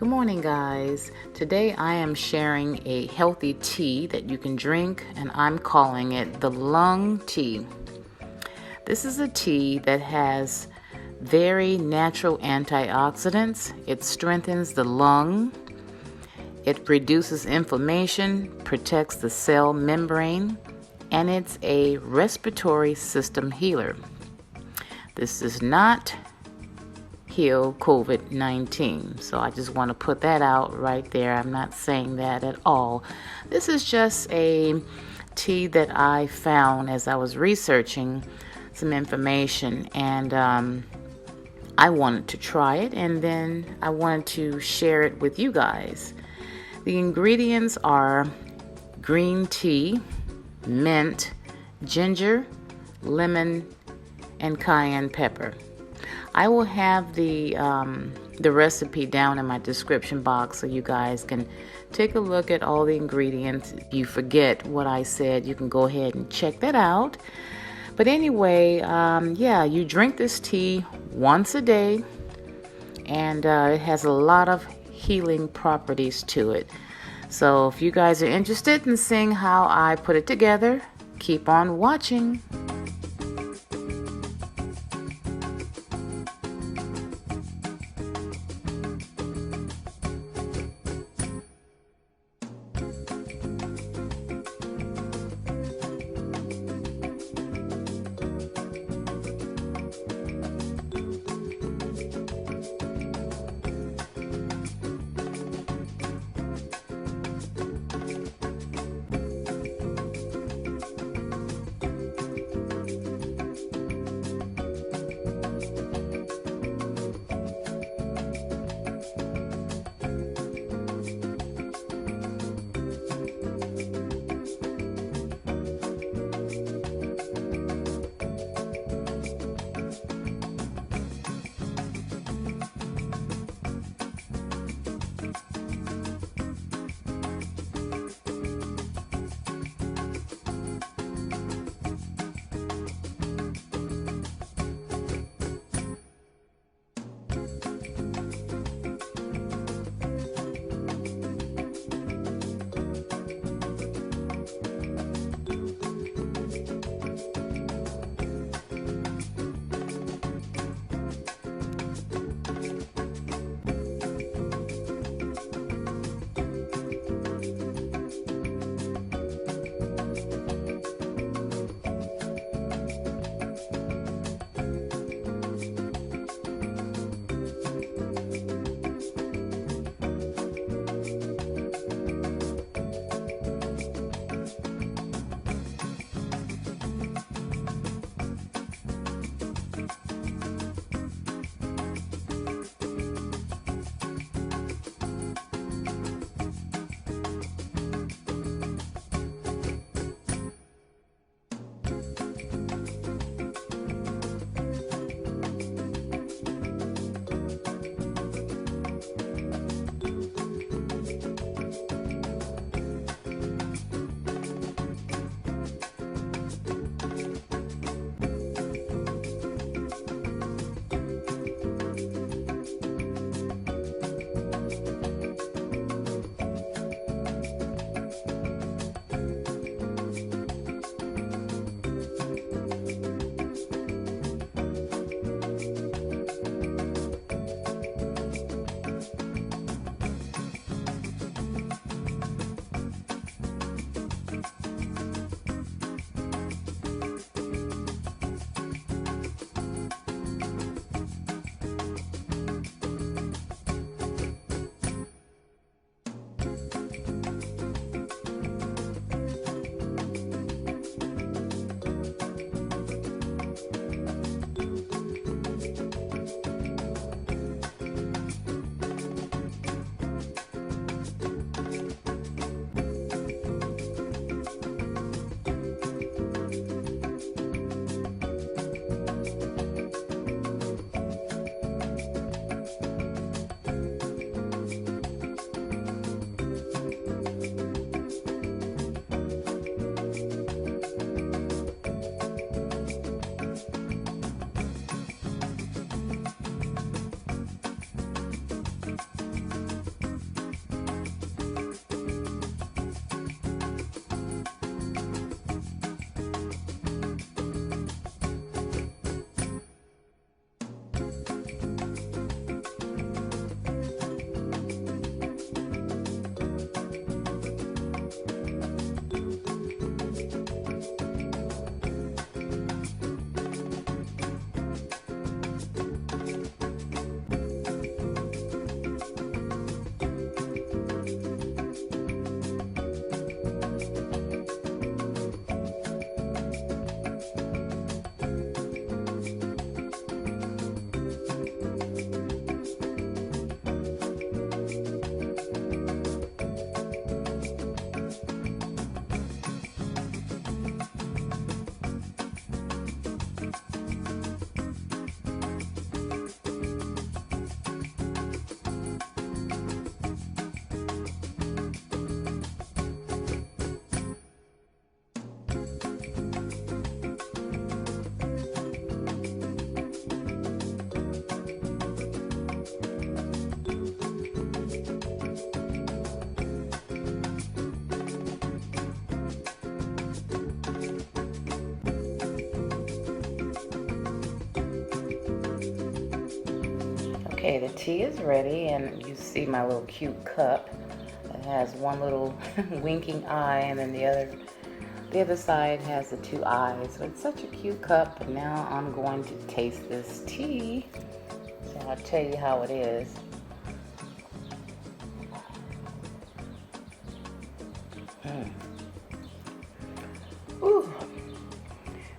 Good morning, guys. Today I am sharing a healthy tea that you can drink, and I'm calling it the lung tea. This is a tea that has very natural antioxidants. It strengthens the lung. It reduces inflammation, protects the cell membrane, and it's a respiratory system healer. This does not heal COVID-19. So I just want to put that out right there. I'm not saying that at all. This is just a tea that I found as I was researching some information, and I wanted to try it, and then I wanted to share it with you guys. The ingredients are green tea, mint, ginger, lemon, and cayenne pepper. I will have the recipe down in my description box so you guys can take a look at all the ingredients. If you forget what I said, you can go ahead and check that out. But anyway, you drink this tea once a day, and it has a lot of healing properties to it. So if you guys are interested in seeing how I put it together, keep on watching. Okay, the tea is ready, and you see my little cute cup. It has one little winking eye, and then the other side has the two eyes. So it's such a cute cup. But now I'm going to taste this tea. So I'll tell you how it is. Ooh.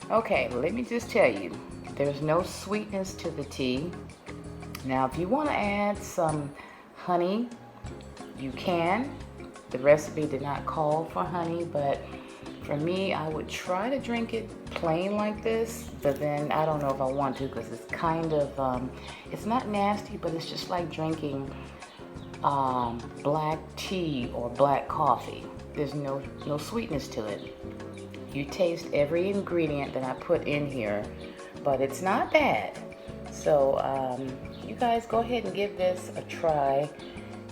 Okay, let me just tell you, there's no sweetness to the tea. Now, if you want to add some honey, you can. The recipe did not call for honey, but for me, I would try to drink it plain like this, but then I don't know if I want to, because it's kind of, it's not nasty, but it's just like drinking black tea or black coffee. There's no sweetness to it. You taste every ingredient that I put in here, but it's not bad. So you guys go ahead and give this a try,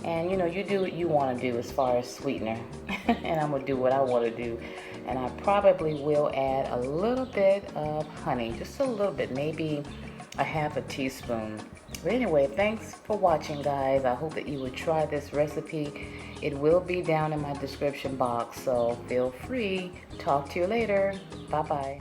and you do what you want to do as far as sweetener, and I'm gonna do what I want to do, and I probably will add a little bit of honey, just a little bit, maybe a half a teaspoon. But anyway, thanks for watching, guys. I hope that you would try this recipe. It will be down in my description box, so feel free. Talk to you later. Bye-bye.